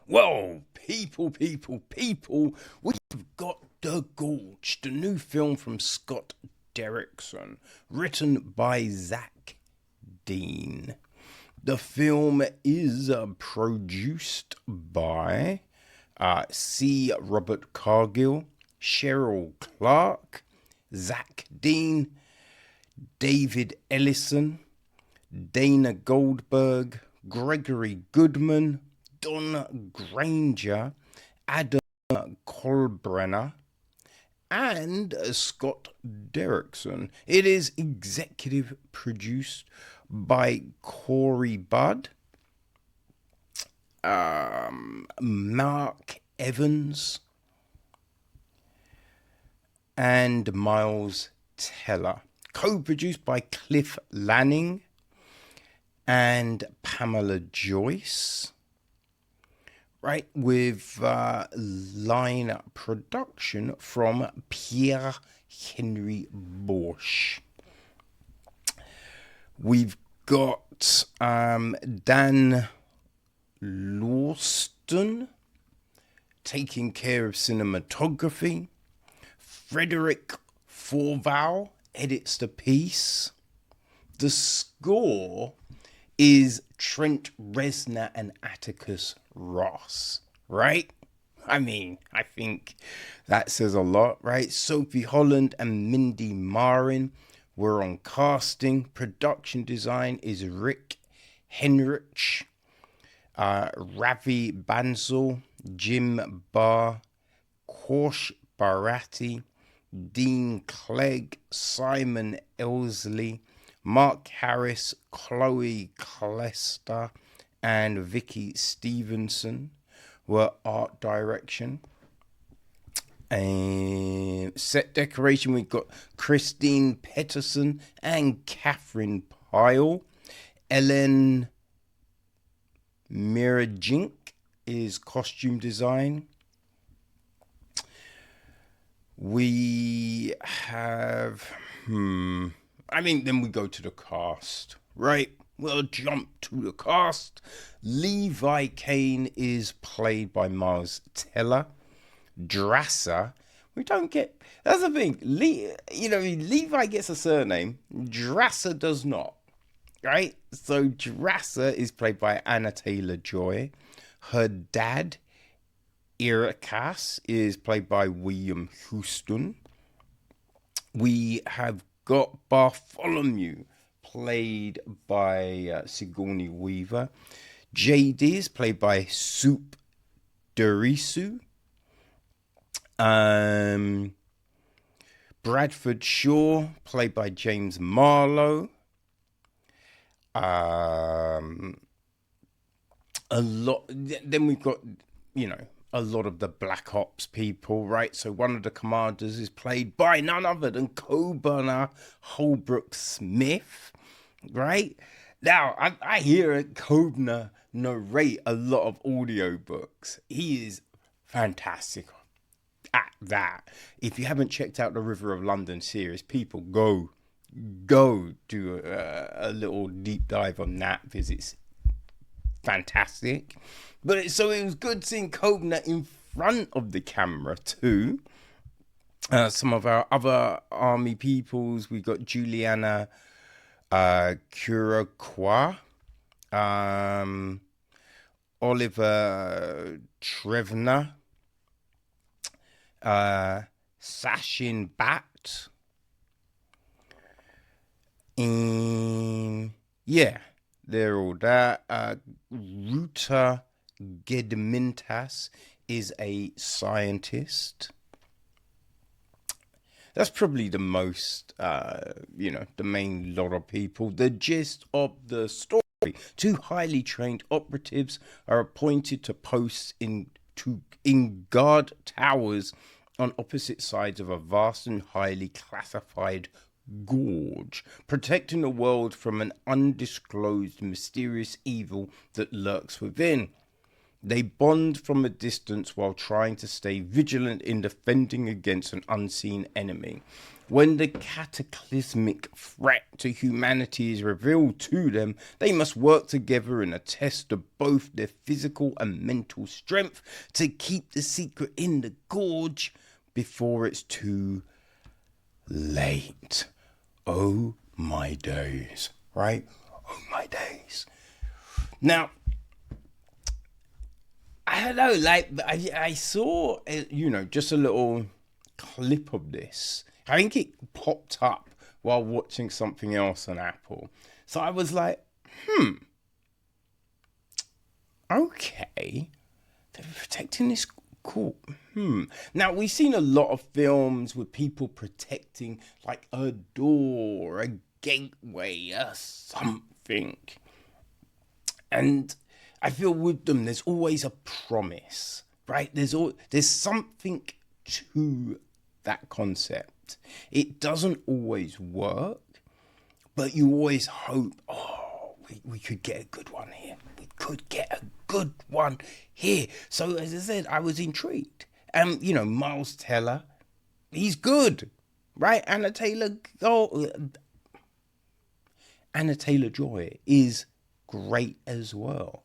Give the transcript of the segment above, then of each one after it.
Well, people, we've got The Gorge, the new film from Scott Derrickson, written by Zach Dean. The film is produced by C. Robert Cargill, Cheryl Clark, Zach Dean, David Ellison, Dana Goldberg, Gregory Goodman, Don Granger, Adam Kolbrenner, and Scott Derrickson. It is executive produced by Corey Budd, Mark Evans, and Miles Teller. Co-produced by Cliff Lanning and Pamela Joyce. Right, with line production from Pierre Henry Bosch. We've got Dan Lawston taking care of cinematography. Frederick Forval edits the piece. The score is Trent Reznor and Atticus Ross, right? I mean, I think that says a lot, right? Sophie Holland and Mindy Marin were on casting. Production design is Rick Henrich, Ravi Bansal, Jim Barr, Korsh Barati, Dean Clegg, Simon Elsley, Mark Harris, Chloe Clester, and Vicky Stevenson were art direction. And set decoration, we've got Christine Petterson and Catherine Pyle. Ellen Mirajink is costume design. We have, then we go to the cast, right? We'll jump to the cast. Levi Kane is played by Miles Teller. Drasa, we don't get, that's the thing, Levi gets a surname, Drasa does not, right? So Drasa is played by Anya Taylor-Joy. Her dad, Irakas, is played by William Houston. We have got Bartholomew, played by Sigourney Weaver. JD is played by Soup Derisu. Bradford Shaw, played by James Marlowe. A lot. Then we've got, a lot of the Black Ops people, right? So one of the commanders is played by none other than co-burner Holdbrook-Smith, right? Now, I hear Kovner narrate a lot of audiobooks. He is fantastic at that. If you haven't checked out the River of London series, people go do a little deep dive on that, because it's fantastic. But so it was good seeing Kovner in front of the camera too. Some of our other army peoples, we got Juliana Curacqua, Oliver Trevner, Sachin Bat, yeah, they're all there. Ruta Gedmintas is a scientist. That's probably the most, the main lot of people. The gist of the story: 2 highly trained operatives are appointed to posts in guard towers on opposite sides of a vast and highly classified gorge, protecting the world from an undisclosed mysterious evil that lurks within. They bond from a distance while trying to stay vigilant in defending against an unseen enemy. When the cataclysmic threat to humanity is revealed to them, they must work together in a test of both their physical and mental strength to keep the secret in the gorge before it's too late. Oh my days, right? Oh my days. Now, I don't know, like, I saw, just a little clip of this. I think it popped up while watching something else on Apple. So I was like, okay, they're protecting this cool. Now, we've seen a lot of films with people protecting like a door, a gateway, something. And I feel with them, there's always a promise, right? There's something to that concept. It doesn't always work, but you always hope, we could get a good one here. We could get a good one here. So as I said, I was intrigued. And, Miles Teller, he's good, right? Anya Taylor-Joy is great as well.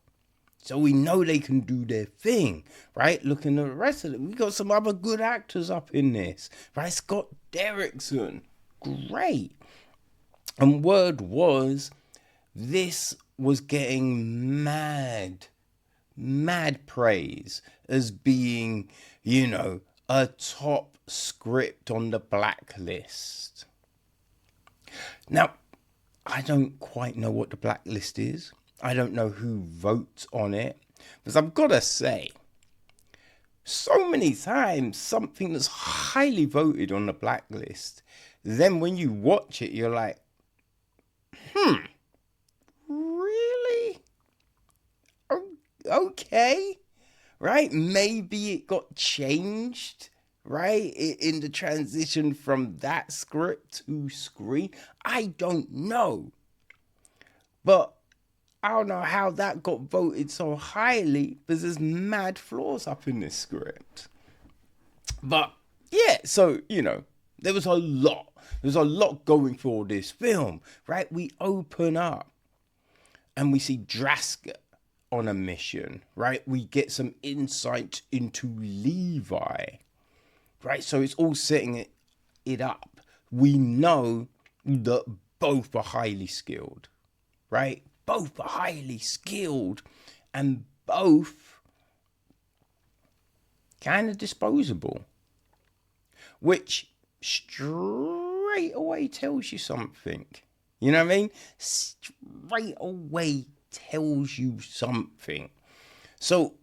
So we know they can do their thing, right? Looking at the rest of it, we got some other good actors up in this, right? Scott Derrickson, great. And word was, this was getting mad praise as being, a top script on the blacklist. Now, I don't quite know what the blacklist is. I don't know who votes on it. Because I've got to say, so many times something that's highly voted on the blacklist, then when you watch it, you're like, really? Okay. Right? Maybe it got changed, right? In the transition from that script to screen. I don't know. But I don't know how that got voted so highly because there's mad flaws up in this script. But yeah, so, there was a lot. There's a lot going for this film, right? We open up and we see Drasa on a mission, right? We get some insight into Levi, right? So it's all setting it up. We know that both are highly skilled, right? Both are highly skilled and both kind of disposable, which straight away tells you something. You know what I mean? Straight away tells you something. So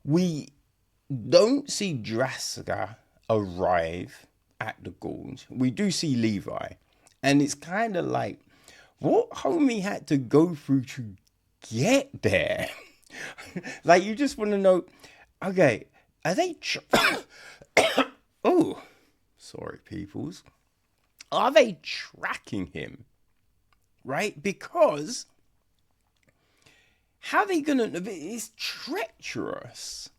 we don't see Drasa arrive at the Gorge. We do see Levi. And it's kind of like, what homie had to go through to get there? Like, you just want to know, okay, are they... oh, sorry, peoples. Are they tracking him? Right? Because how are they going to... It's treacherous.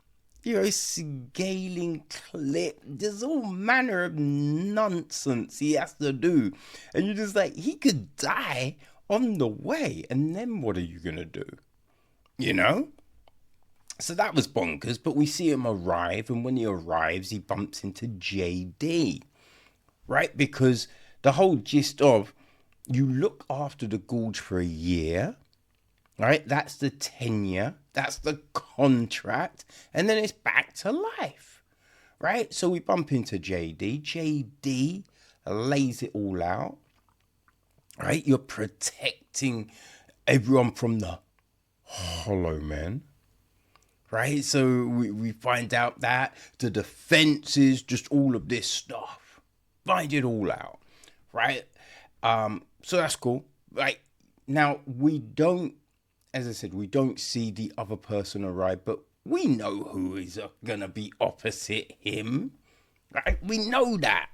Scaling clip. There's all manner of nonsense he has to do. And you're just like, he could die on the way. And then what are you going to do? So that was bonkers. But we see him arrive. And when he arrives, he bumps into JD. Right? Because the whole gist of, you look after the Gorge for a year. Right? That's the tenure. That's the contract. And then it's back to life. Right? So we bump into JD. JD lays it all out. Right? You're protecting everyone from the Hollow Men. Right? So we find out that the defense is just all of this stuff. Find it all out. Right? So that's cool. Right? Now, we don't, as I said, we don't see the other person arrive, but we know who is going to be opposite him, right? We know that.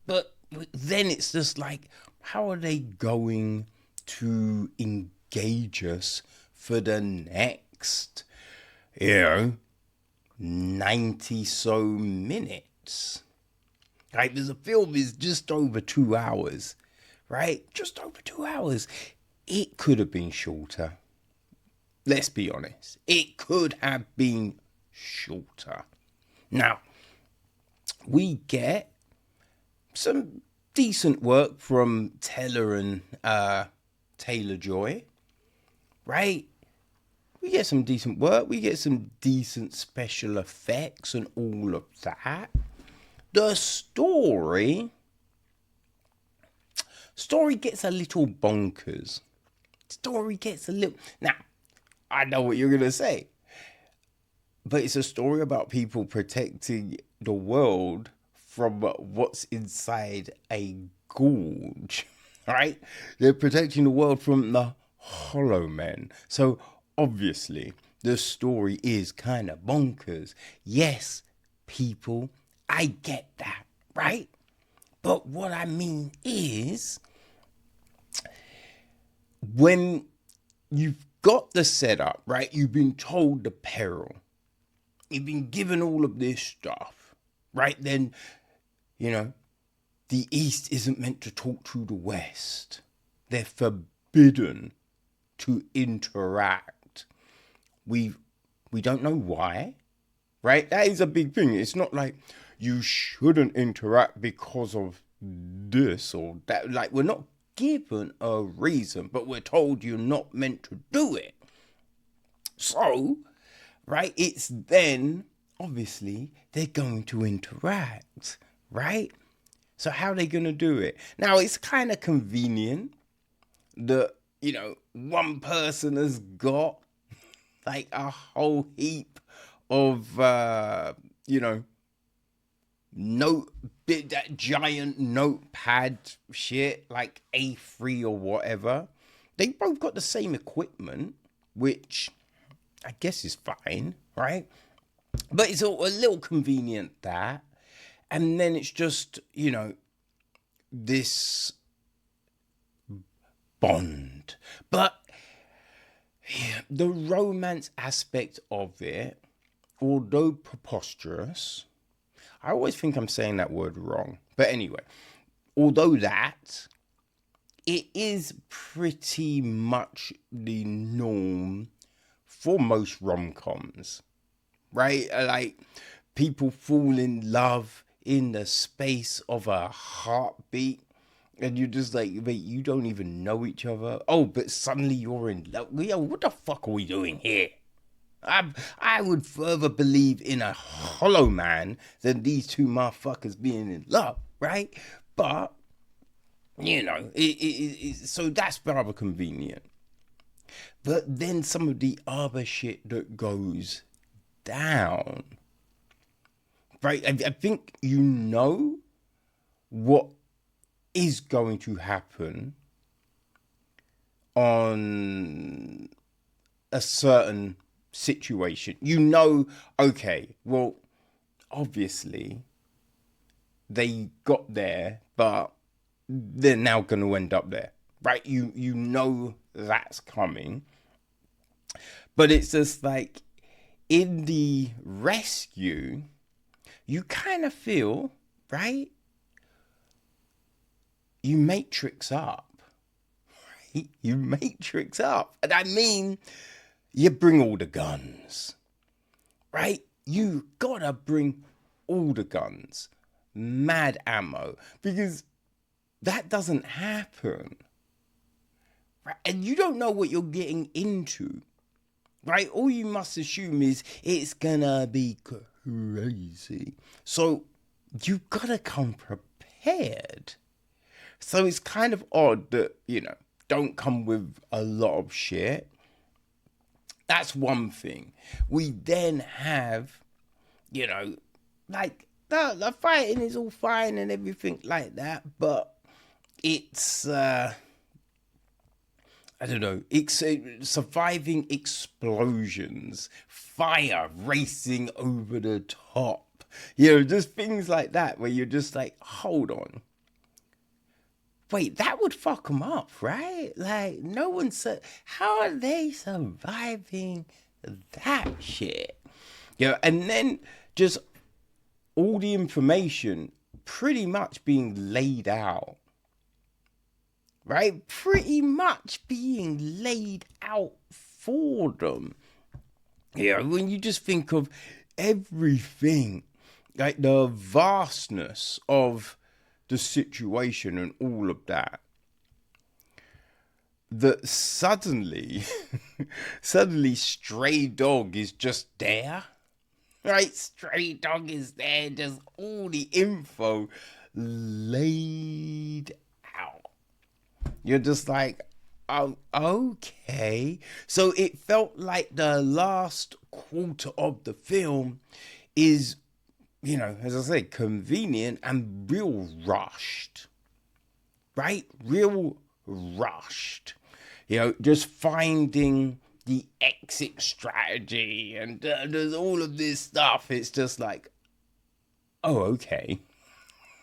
But then it's just like, how are they going to engage us for the next, 90 so minutes? Right? Because the film is just over 2 hours, right? Just over 2 hours. It could have been shorter. Let's be honest. It could have been shorter. Now, we get some decent work from Teller and Taylor-Joy, right? We get some decent work. We get some decent special effects and all of that. The story gets a little bonkers. Now, I know what you're going to say. But it's a story about people protecting the world from what's inside a gorge, right? They're protecting the world from the hollow men. So obviously, the story is kind of bonkers. Yes, people, I get that, right? But what I mean is, when you've got the setup, right? You've been told the peril. You've been given all of this stuff, right? Then, the East isn't meant to talk to the West. They're forbidden to interact. We don't know why, right? That is a big thing. It's not like you shouldn't interact because of this or that. Like, we're not given a reason, but we're told you're not meant to do it. So, right, it's then, obviously, they're going to interact, right? So how are they going to do it? Now, it's kind of convenient that, one person has got, like, a whole heap of, that giant notepad shit, like A3 or whatever. They both got the same equipment, which I guess is fine, right? But it's a little convenient that. And then it's just, this bond. But the romance aspect of it, although preposterous, I always think I'm saying that word wrong. But anyway, although that, it is pretty much the norm for most rom-coms, right? Like, people fall in love in the space of a heartbeat, and you're just like, wait, you don't even know each other? Oh, but suddenly you're in love. Yo, what the fuck are we doing here? I would further believe in a hollow man than these two motherfuckers being in love, right? But, so that's rather convenient. But then some of the other shit that goes down, right? I think what is going to happen on a certain situation. Okay, well, obviously they got there, but they're now going to end up there, right? You know that's coming. But it's just like, in the rescue, you kind of feel, right? You matrix up, right? You matrix up. And I mean, you bring all the guns, right? You gotta bring all the guns, mad ammo, because that doesn't happen, right? And you don't know what you're getting into, right? All you must assume is it's gonna be crazy. So you gotta come prepared. So it's kind of odd that, don't come with a lot of shit. That's one thing. We then have, like, the fighting is all fine and everything like that, but it's, I don't know, surviving explosions, fire racing over the top, just things like that where you're just like, hold on. Wait, that would fuck them up, right? Like, no one said, how are they surviving that shit? And then just all the information pretty much being laid out, right? Pretty much being laid out for them. Yeah, when you just think of everything, like the vastness of the situation and all of that, that suddenly Stray Dog is just there. Right, Stray Dog is there, just all the info laid out. You're just like, oh, okay. So it felt like the last quarter of the film is, as I say, convenient and real rushed. Right? Real rushed. Just finding the exit strategy and there's all of this stuff. It's just like, oh, okay.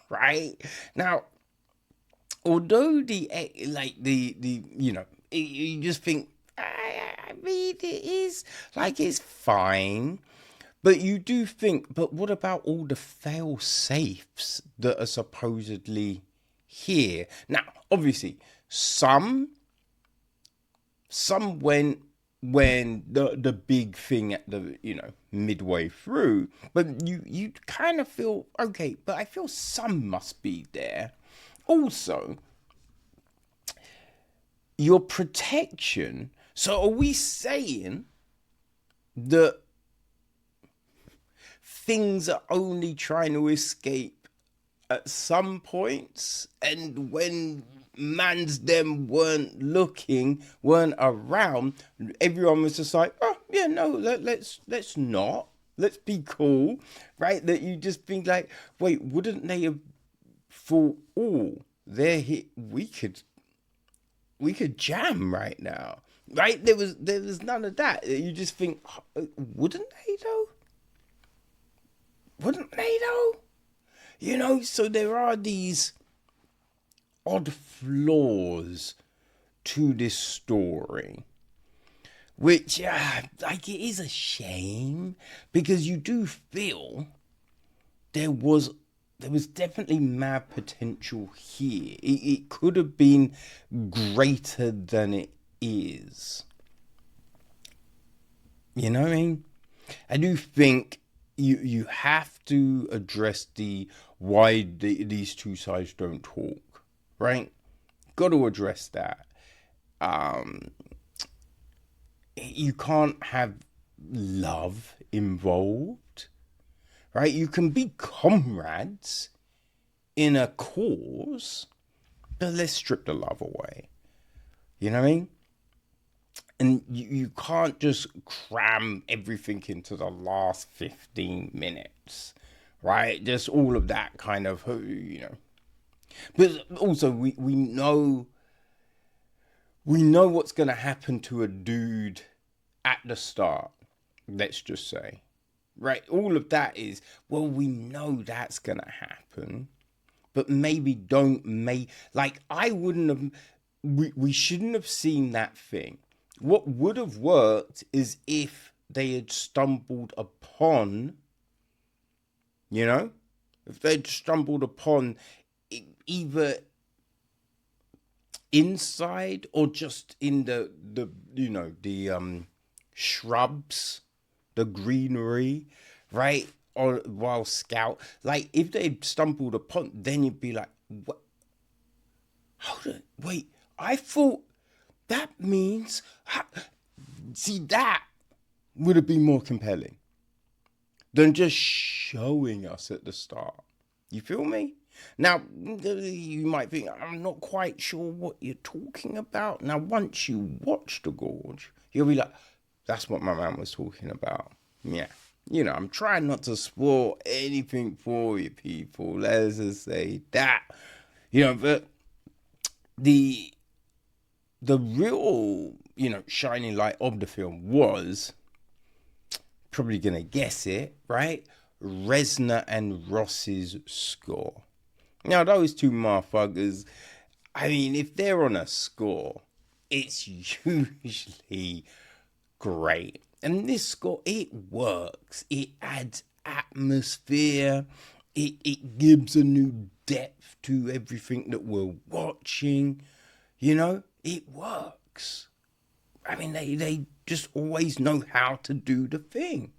Right? Now, although you just think, I mean, it is like, it's fine. But you do think, but what about all the fail safes that are supposedly here? Now, obviously, some went when the big thing at the midway through, but you kind of feel okay, but I feel some must be there. Also, your protection. So are we saying that things are only trying to escape at some points, and when mans them weren't around, everyone was just like, oh yeah, no, let's not, let's be cool, right? That you just think like, wait, wouldn't they have thought, oh, they're hit, we could jam right now, right? There was none of that. You just think, wouldn't they though? So there are these odd flaws to this story, which it is a shame, because you do feel there was definitely mad potential here. It could have been greater than it is. You know what I mean? I do think you have to address why these two sides don't talk, right? Got to address that. You can't have love involved, right? You can be comrades in a cause, but let's strip the love away. You know what I mean? And you can't just cram everything into the last 15 minutes, right? Just all of that kind of, But also, we know what's going to happen to a dude at the start, let's just say. Right? All of that is, well, we know that's going to happen, but maybe I wouldn't have, we shouldn't have seen that thing. What would have worked is if they had stumbled upon, if they'd stumbled upon either inside or just in the shrubs, the greenery, right? Or while scout, like if they stumbled upon, then you'd be like, what? Hold on, wait, I thought that means, see, that would have been more compelling than just showing us at the start. You feel me? Now, you might think, I'm not quite sure what you're talking about. Now, once you watch The Gorge, you'll be like, that's what my man was talking about. Yeah. I'm trying not to spoil anything for you people. Let's just say that. But the real, shining light of the film was, probably going to guess it, right? Reznor and Ross's score. Now, those two motherfuckers, I mean, if they're on a score, it's usually great. And this score, it works. It adds atmosphere. It gives a new depth to everything that we're watching. You know, it works. I mean, they just always know how to do the thing,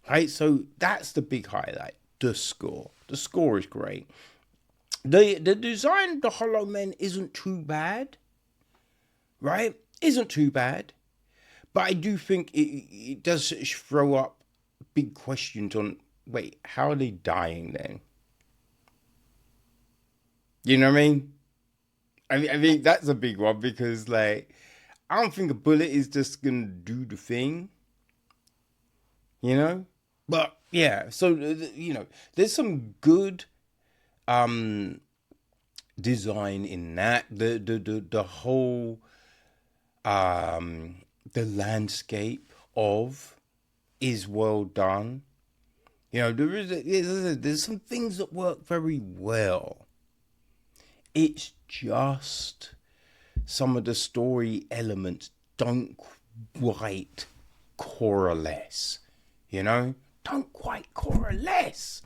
right? So that's the big highlight. The score. The score is great. The design of the Hollow Men isn't too bad, right? Isn't too bad, but I do think it does throw up big questions on. Wait, how are they dying then? You know what I mean? I think that's a big one because, like, I don't think a bullet is just gonna do the thing, you know. But yeah, so there's some good um design in that. The whole the landscape of is well done. You know, there's some things that work very well. It's just some of the story elements don't quite coalesce, don't quite coalesce,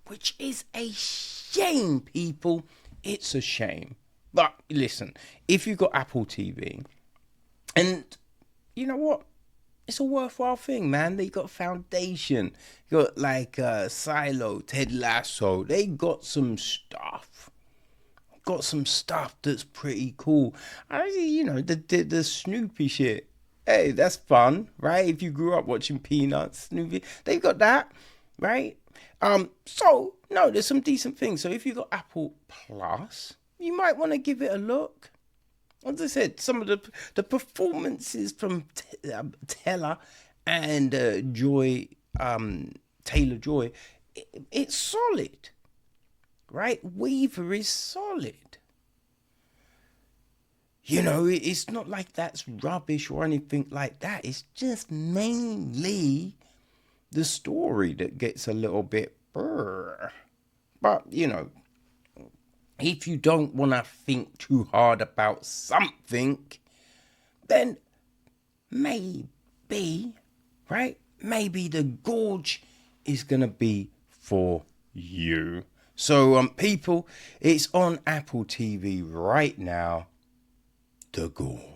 which is a shame, people. It's a shame. But listen, if you've got Apple TV, and you know what? It's a worthwhile thing, man. They got Foundation, you got like Silo, Ted Lasso. They got some stuff. Got some stuff that's pretty cool. The Snoopy shit. Hey, that's fun, right? If you grew up watching Peanuts, Snoopy, they got that, right? So no, there's some decent things. So if you got Apple Plus, you might want to give it a look. As I said, some of the performances from Teller and Joy, Taylor-Joy, it's solid, right? Weaver is solid. It's not like that's rubbish or anything like that. It's just mainly the story that gets a little bit brr. But, if you don't want to think too hard about something, then maybe, right? Maybe the Gorge is going to be for you. So, people, it's on Apple TV right now. The Gorge.